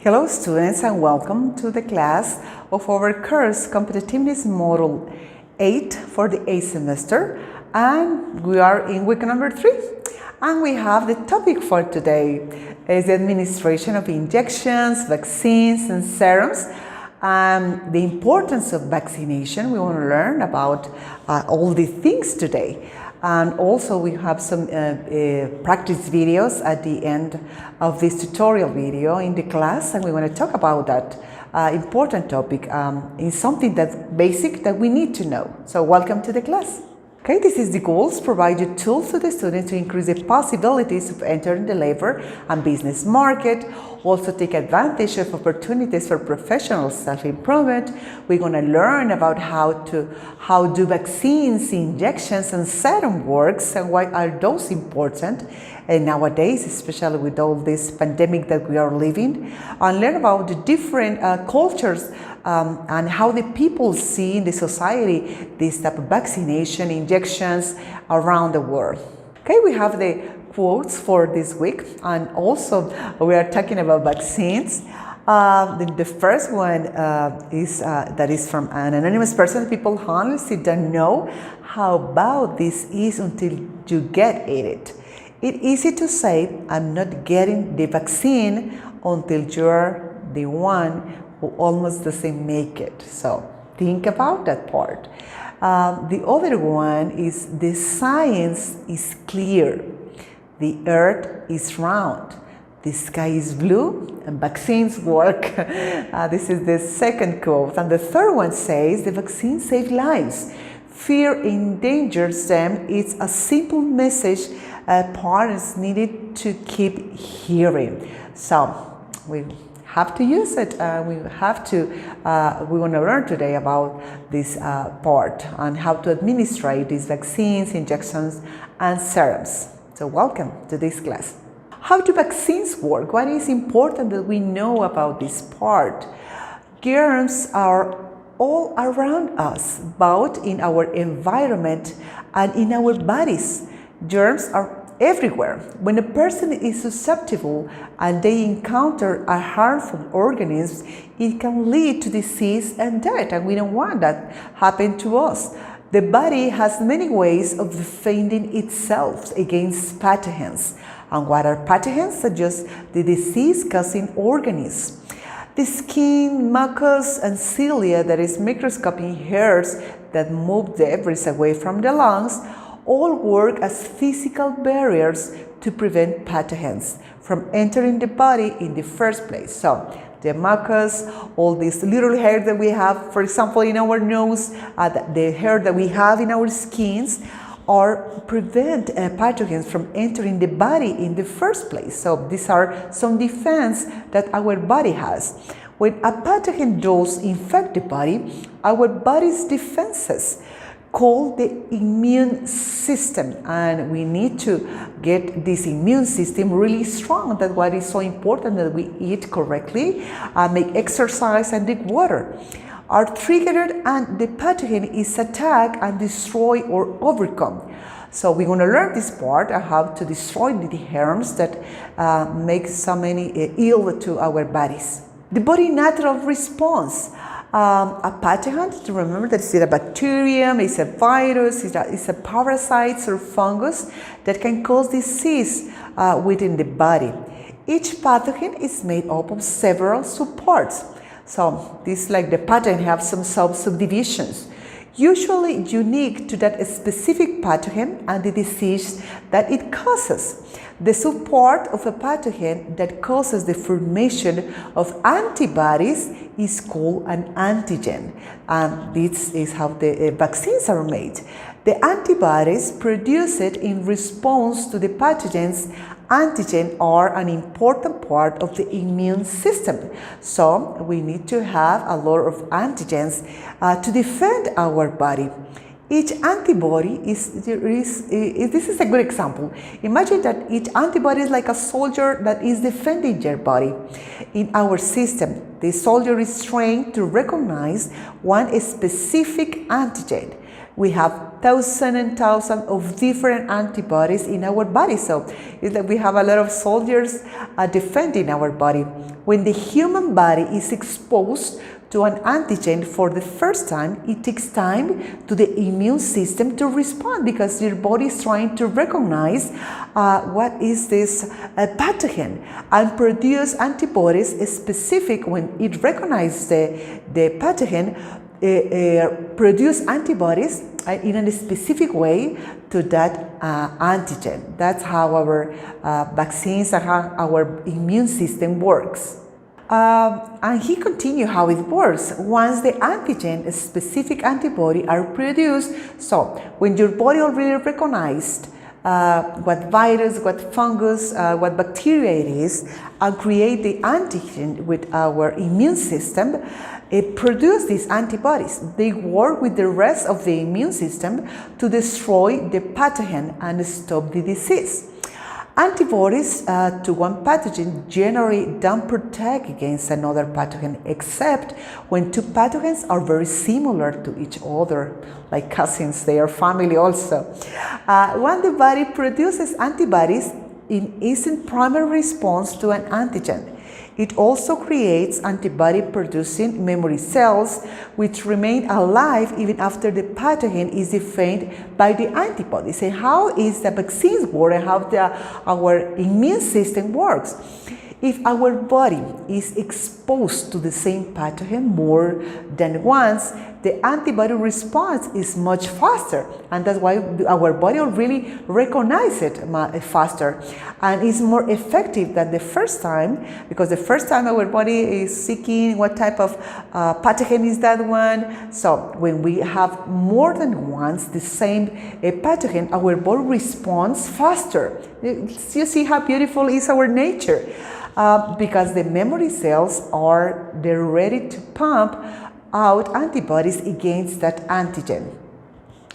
Hello students and welcome to the class of our course Competitiveness Module 8 for the 8th semester, and we are in week number 3 and we have the topic for today is the administration of injections, vaccines and serums. The importance of vaccination. We want to learn about all these things today. And also we have some practice videos at the end of this tutorial video in the class, and we want to talk about that important topic. It's something that's basic that we need to know. So welcome to the class. Okay, this is the goals: provide you tools to the students to increase the possibilities of entering the labor and business market. Also take advantage of opportunities for professional self-improvement. We're going to learn about how do vaccines, injections and serum works and why are those important and nowadays, especially with all this pandemic that we are living, and learn about the different cultures and how the people see in the society this type of vaccination, injections around the world. Okay, we have the quotes for this week, and also we are talking about vaccines. The first one is from an anonymous person. People honestly don't know how bad this is until you get it. It's easy to say, I'm not getting the vaccine, until you're the one who almost doesn't make it. So think about that part. The other one is the science is clear. The earth is round. The sky is blue and vaccines work. This is the second quote. And the third one says the vaccines save lives. Fear endangers them. It's a simple message parents needed to keep hearing. So we have to use it. We want to learn today about this part and how to administer these vaccines, injections and serums. So welcome to this class. How do vaccines work? What is important that we know about this part? Germs are all around us, both in our environment and in our bodies. Germs are everywhere. When a person is susceptible and they encounter a harmful organism, it can lead to disease and death, and we don't want that happen to us. The body has many ways of defending itself against pathogens. And what are pathogens? Are just the disease-causing organisms. The skin, mucus, and cilia, that is microscopic hairs that move debris away from the lungs, all work as physical barriers to prevent pathogens from entering the body in the first place. So the mucus, all these little hair that we have, for example, in our nose, the hair that we have in our skins, or prevent pathogens from entering the body in the first place. So these are some defense that our body has. When a pathogen does infect the body, our body's defenses called the immune system, and we need to get this immune system really strong. That's why it's so important that we eat correctly, make exercise and drink water. Are triggered and the pathogen is attacked and destroyed or overcome. So we're going to learn this part of how to destroy the germs that make so many ill to our bodies. The body natural response. A pathogen, to remember that it's a bacterium, it's a virus, it's a parasite or fungus that can cause disease within the body. Each pathogen is made up of several subparts. So this, like the pathogen, have some subdivisions, usually unique to that specific pathogen and the disease that it causes. The subpart of a pathogen that causes the formation of antibodies is called an antigen, and this is how the vaccines are made. The antibodies produced in response to the pathogen's antigen are an important part of the immune system. So we need to have a lot of antigens to defend our body. Each antibody this is a good example. Imagine that each antibody is like a soldier that is defending your body. In our system, the soldier is trained to recognize one specific antigen. We have thousands and thousands of different antibodies in our body. So it's like we have a lot of soldiers defending our body. When the human body is exposed to an antigen for the first time, it takes time to the immune system to respond because your body is trying to recognize what is this pathogen and produce antibodies specific when it recognizes the pathogen, produce antibodies in a specific way to that antigen. That's how our vaccines and how our immune system works. And he continued how it works. Once the antigen, a specific antibody are produced, so when your body already recognized what virus, what fungus, what bacteria it is, and create the antigen with our immune system, it produces these antibodies. They work with the rest of the immune system to destroy the pathogen and stop the disease. Antibodies to one pathogen generally don't protect against another pathogen, except when two pathogens are very similar to each other, like cousins, they are family also. When the body produces antibodies, it is in primary response to an antigen. It also creates antibody-producing memory cells, which remain alive even after the pathogen is defeated by the antibodies. And how is the vaccines work and how our immune system works? If our body is exposed to the same pathogen more than once, the antibody response is much faster, and that's why our body will really recognize it faster and is more effective than the first time, because the first time our body is seeking what type of pathogen is that one. So when we have more than once the same pathogen, our body responds faster. You see how beautiful is our nature. Because the memory cells they're ready to pump out antibodies against that antigen.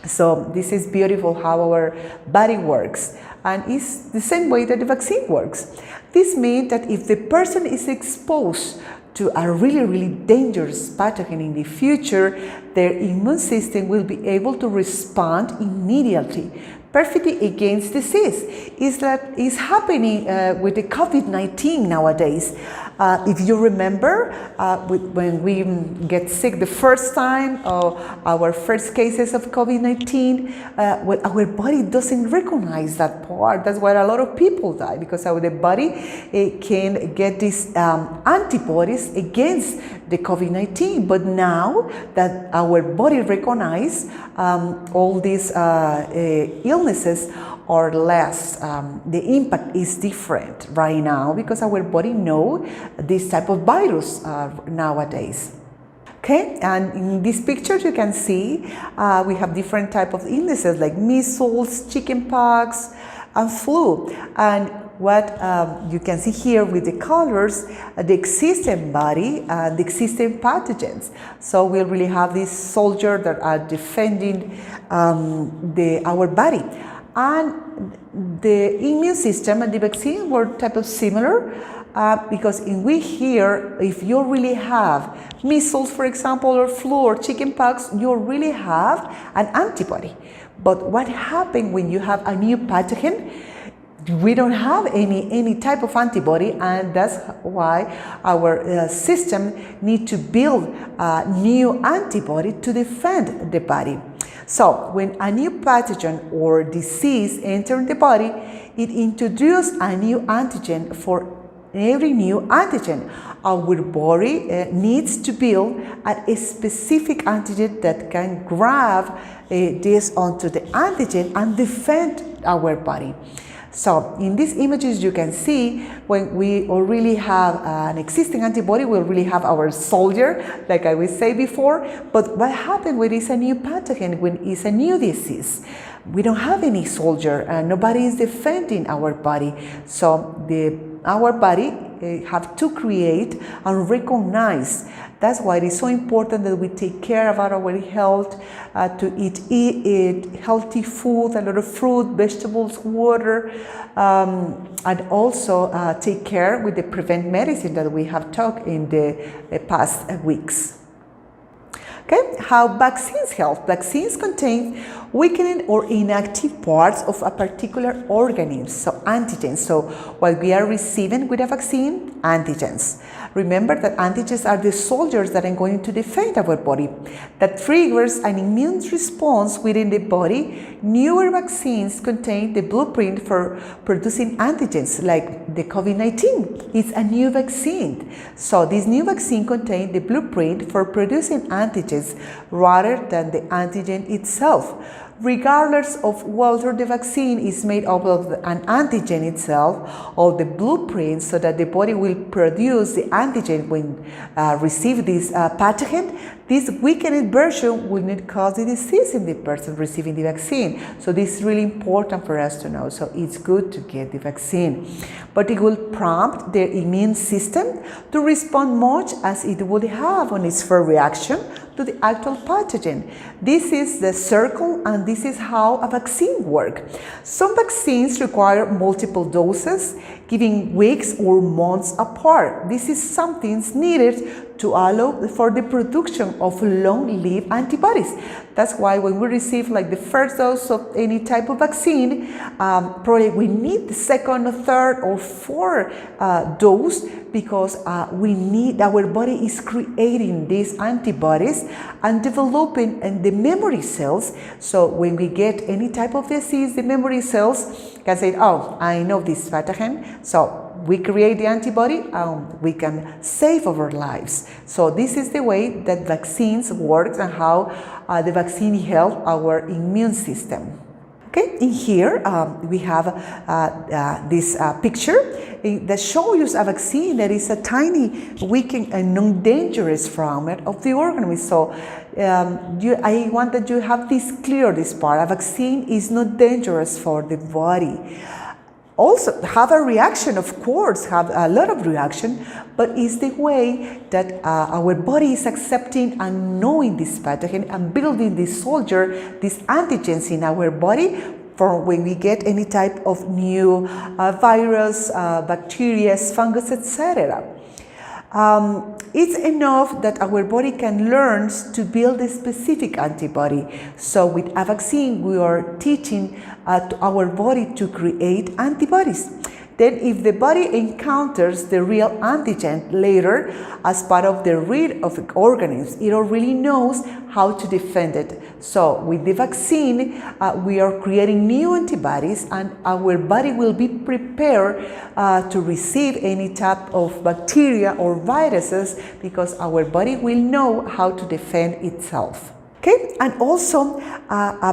So this is beautiful how our body works, and it's the same way that the vaccine works. This means that if the person is exposed to a really dangerous pathogen in the future, their immune system will be able to respond immediately, perfectly against disease. Is happening with the COVID-19 nowadays. If you remember, when we get sick the first time, our first cases of COVID-19, our body doesn't recognize that part. That's why a lot of people die, because our body can get these antibodies against the COVID-19. But now that our body recognizes all these illnesses are less, the impact is different right now because our body know this type of virus nowadays. Okay, and in this picture you can see we have different type of illnesses like measles, chickenpox, and flu. And what you can see here with the colors, the existing body and the existing pathogens. So we really have these soldiers that are defending our body. And the immune system and the vaccine were type of similar because if you really have measles, for example, or flu or chickenpox, you really have an antibody. But what happens when you have a new pathogen? We don't have any type of antibody, and that's why our system needs to build a new antibody to defend the body. So when a new pathogen or disease enters the body, it introduces a new antigen for every new antigen. Our body needs to build a specific antigen that can grab this onto the antigen and defend our body. So in these images you can see when we already have an existing antibody, we already have our soldier, like I will say before. But what happens when it's a new pathogen, when it's a new disease? We don't have any soldier and nobody is defending our body. So our body have to create and recognize. That's why it is so important that we take care about our health, to eat healthy food, a lot of fruit, vegetables, water, and also take care with the prevent medicine that we have talked in the past weeks. Okay, how vaccines help? Vaccines contain weakening or inactive parts of a particular organism, so antigens. So what we are receiving with a vaccine, antigens. Remember that antigens are the soldiers that are going to defend our body, that triggers an immune response within the body. Newer vaccines contain the blueprint for producing antigens, like the COVID-19. It's a new vaccine. So this new vaccine contains the blueprint for producing antigens rather than the antigen itself. Regardless of whether the vaccine is made up of an antigen itself or the blueprint, so that the body will produce the antigen when receive this pathogen, this weakened version will not cause the disease in the person receiving the vaccine. So this is really important for us to know. So it's good to get the vaccine. But it will prompt the immune system to respond much as it would have on its first reaction to the actual pathogen. This is the circle, and this is how a vaccine works. Some vaccines require multiple doses, giving weeks or months apart. This is something needed to allow for the production of long-lived antibodies. That's why when we receive like the first dose of any type of vaccine, probably we need the second or third or fourth dose, because we need, our body is creating these antibodies and developing the memory cells. So when we get any type of disease, the memory cells can say, oh, I know this pathogen, so we create the antibody and we can save our lives. So this is the way that vaccines work and how the vaccine helps our immune system. Okay, in here we have this picture that shows a vaccine that is a tiny, weakened and non-dangerous fragment of the organism. So I want that you have this clear, this part. A vaccine is not dangerous for the body. Also have a reaction, of course, have a lot of reaction, but it's the way that our body is accepting and knowing this pathogen and building this soldier, these antigens in our body for when we get any type of new virus, bacteria, fungus, etc. It's enough that our body can learn to build a specific antibody. So with a vaccine, we are teaching to our body to create antibodies. Then if the body encounters the real antigen later as part of the rid of the organism, it already knows how to defend it. So with the vaccine, we are creating new antibodies, and our body will be prepared to receive any type of bacteria or viruses, because our body will know how to defend itself. Okay, and also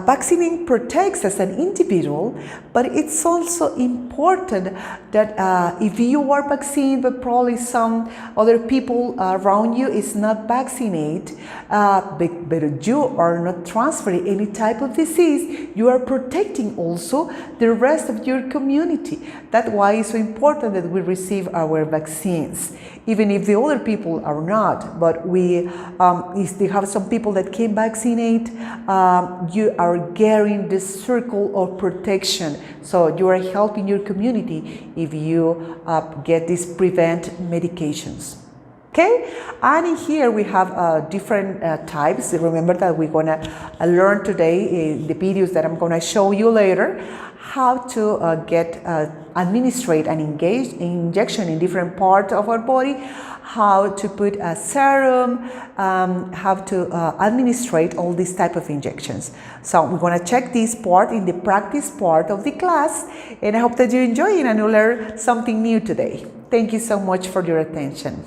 vaccinating protects as an individual, but it's also important that if you are vaccinated, but probably some other people around you is not vaccinated, but you are not transferring any type of disease, you are protecting also the rest of your community. That's why it's so important that we receive our vaccines, even if the other people are not. But if they have some people that came vaccinate, you are getting the circle of protection. So you are helping your community if you get these prevent medications. Okay, and in here we have different types. Remember that we're gonna learn today the videos that I'm gonna show you later, how to administrate and engage injection in different parts of our body, how to put a serum, how to administrate all these type of injections. So we're going to check this part in the practice part of the class, and I hope that you enjoy it and you learn something new today. Thank you so much for your attention.